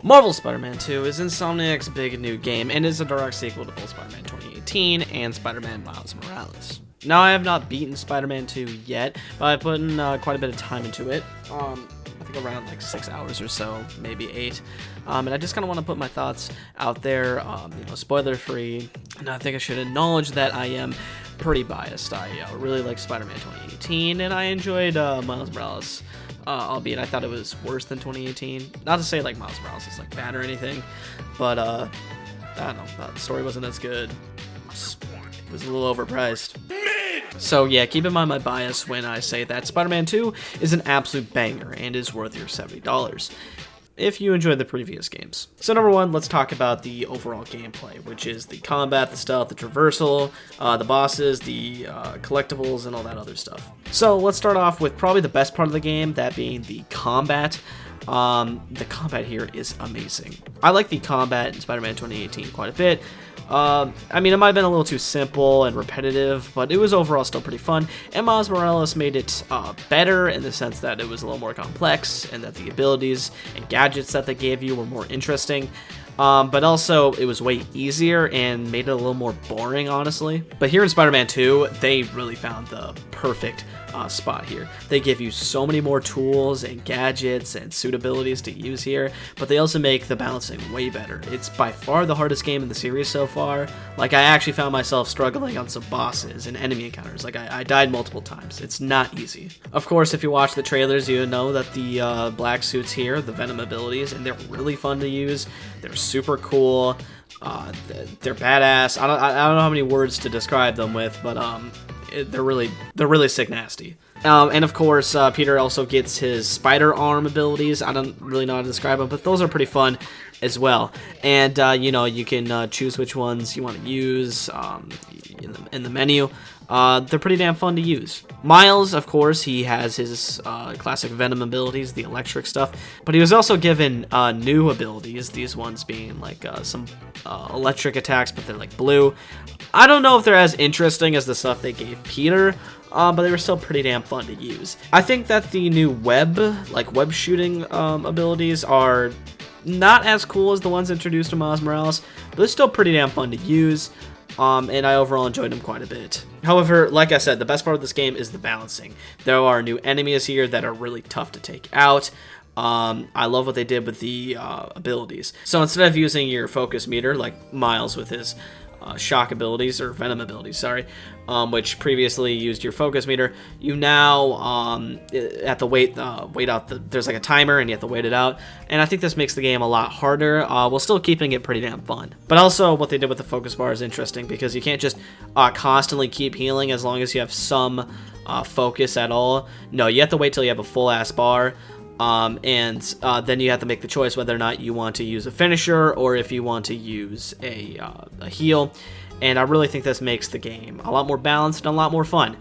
Marvel's Spider-Man 2 is Insomniac's big new game and is a direct sequel to both Spider-Man 2018 and Spider-Man Miles Morales. Now, I have not beaten Spider-Man 2 yet, but I've put in quite a bit of time into it. I think around like 6 hours or so, maybe 8. And I just kind of want to put my thoughts out there, spoiler-free. And I think I should acknowledge that I am pretty biased. I really like Spider-Man 2018, and I enjoyed Miles Morales. Albeit I thought it was worse than 2018. Not to say like Miles Morales is like bad or anything, but I don't know, the story wasn't as good. It was a little overpriced. So yeah, keep in mind my bias when I say that Spider-Man 2 is an absolute banger and is worth your $70 if you enjoyed the previous games. So number one, let's talk about the overall gameplay, which is the combat, the stealth, the traversal, the bosses, the collectibles, and all that other stuff. So let's start off with probably the best part of the game, that being the combat. The combat here is amazing. I like the combat in Spider-Man 2018 quite a bit. I mean, it might have been a little too simple and repetitive, but it was overall still pretty fun, and Miles Morales made it better in the sense that it was a little more complex, and that the abilities and gadgets that they gave you were more interesting. But also, it was way easier and made it a little more boring, honestly. But here in Spider-Man 2, they really found the perfect spot here. They give you so many more tools and gadgets and suit abilities to use here, but they also make the balancing way better. It's by far the hardest game in the series so far. Like, I actually found myself struggling on some bosses and enemy encounters. Like, I died multiple times. It's not easy. Of course, if you watch the trailers, you know that the black suits here, the Venom abilities, and they're really fun to use. They're super cool. They're badass. I don't know how many words to describe them with, but they're really sick nasty. And of course, Peter also gets his spider arm abilities. I don't really know how to describe them, but those are pretty fun as well. And you can choose which ones you want to use in the menu. They're pretty damn fun to use. Miles, of course, he has his classic Venom abilities, the electric stuff, but he was also given new abilities, these ones being like some electric attacks, but they're like blue. I don't know if they're as interesting as the stuff they gave Peter, but they were still pretty damn fun to use. I think that the new web shooting abilities are not as cool as the ones introduced to Miles Morales, but they're still pretty damn fun to use. And I overall enjoyed them quite a bit. However, like I said, the best part of this game is the balancing. There are new enemies here that are really tough to take out. I love what they did with the abilities. So instead of using your focus meter, like Miles with his shock abilities, or Venom abilities, sorry, which previously used your focus meter, you now have to wait out there's like a timer and you have to wait it out, and I think this makes the game a lot harder while still keeping it pretty damn fun. But also what they did with the focus bar is interesting, because you can't just constantly keep healing as long as you have some focus at all. No, you have to wait till you have a full ass bar. And then you have to make the choice whether or not you want to use a finisher or if you want to use a heal. And I really think this makes the game a lot more balanced and a lot more fun.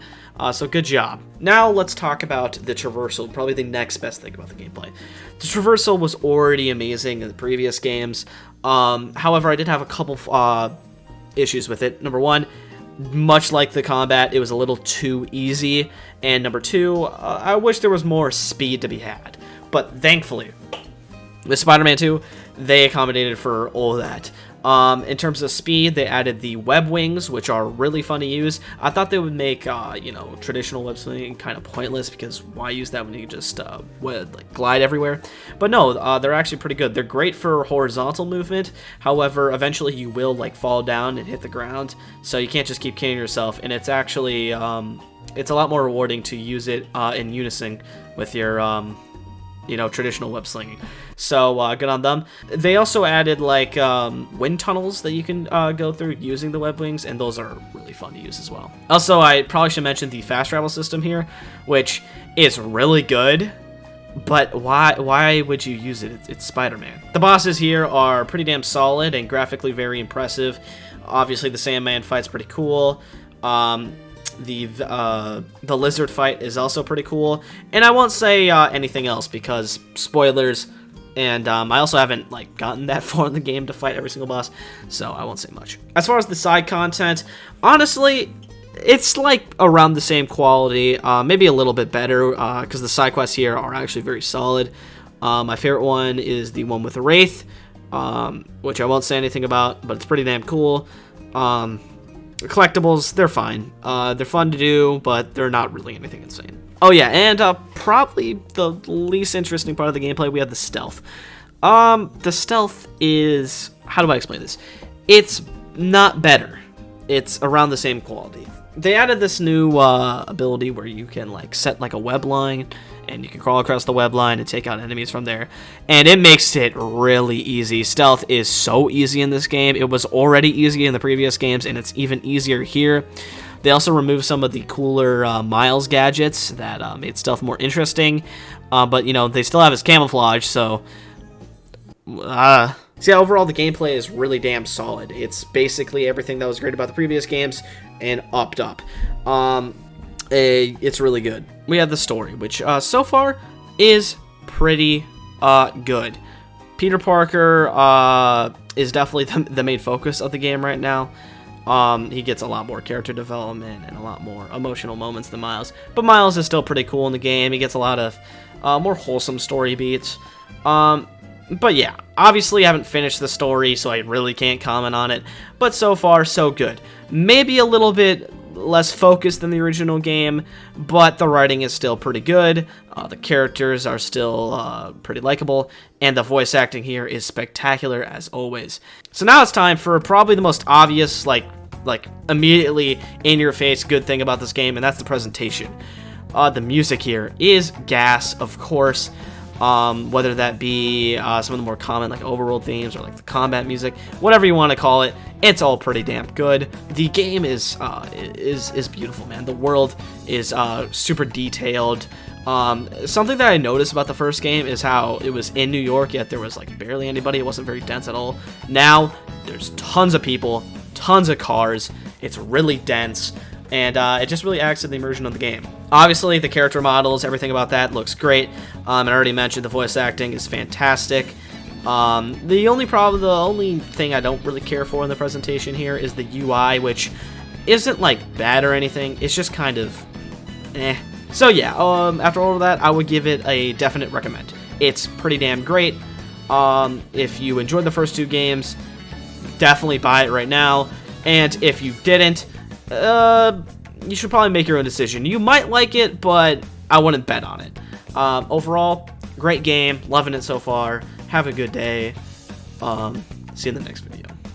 So good job. Now let's talk about the traversal, probably the next best thing about the gameplay. The traversal was already amazing in the previous games. However, I did have a couple issues with it. Number one, much like the combat, it was a little too easy. And number two, I wish there was more speed to be had. But thankfully, with Spider-Man 2, they accommodated for all that. In terms of speed, they added the web wings, which are really fun to use. I thought they would make, traditional web swinging kind of pointless, because why use that when you just glide everywhere? But no, they're actually pretty good. They're great for horizontal movement. However, eventually you will fall down and hit the ground, so you can't just keep killing yourself. And it's actually it's a lot more rewarding to use it in unison with your traditional web slinging. So good on them. They also added wind tunnels that you can go through using the web wings, and those are really fun to use as well. Also, I probably should mention the fast travel system here, which is really good. But why would you use it? It's Spider-Man. The bosses here are pretty damn solid and graphically very impressive. Obviously, the Sandman fight's pretty cool. The lizard fight is also pretty cool, and I won't say anything else because spoilers, and I also haven't gotten that far in the game to fight every single boss, so I won't say much. As far as the side content, honestly, it's around the same quality, maybe a little bit better, because the side quests here are actually very solid. My favorite one is the one with the Wraith, which I won't say anything about, but it's pretty damn cool. Collectibles, they're fine. They're fun to do, but they're not really anything insane. Oh yeah, and probably the least interesting part of the gameplay, we have the stealth. The stealth is, how do I explain this? It's not better. It's around the same quality. They added this new ability where you can like set like a web line, and you can crawl across the web line and take out enemies from there, and it makes it really easy. Stealth is so easy in this game. It was already easy in the previous games, and it's even easier here. They also removed some of the cooler Miles gadgets that made stealth more interesting, but you know, they still have his camouflage, so see, overall the gameplay is really damn solid. It's basically everything that was great about the previous games and upped up. It's really good. We have the story, which so far is pretty good. Peter Parker is definitely the main focus of the game right now. He gets a lot more character development and a lot more emotional moments than Miles, but Miles is still pretty cool in the game. He gets a lot of more wholesome story beats. But yeah, obviously I haven't finished the story, so I really can't comment on it, but so far so good. Maybe a little bit less focused than the original game, but the writing is still pretty good. The characters are still pretty likable, and the voice acting here is spectacular as always. So now it's time for probably the most obvious, like immediately in your face good thing about this game, and that's the presentation. The music here is gas, of course. Whether that be some of the more common like overworld themes or like the combat music, whatever you want to call it, it's all pretty damn good. The game is beautiful, man. The world is super detailed. Something that I noticed about the first game is how it was in New York, yet there was like barely anybody. It wasn't very dense at all. Now there's tons of people, tons of cars. It's really dense, and it just really adds to the immersion of the game. Obviously, the character models, everything about that looks great. And I already mentioned the voice acting is fantastic. The only thing I don't really care for in the presentation here is the UI, which isn't like bad or anything. It's just kind of eh. So yeah, after all of that, I would give it a definite recommend. It's pretty damn great. If you enjoyed the first two games, definitely buy it right now. And if you didn't, you should probably make your own decision. You might like it, but I wouldn't bet on it. Overall, great game. Loving it so far. Have a good day. See you in the next video.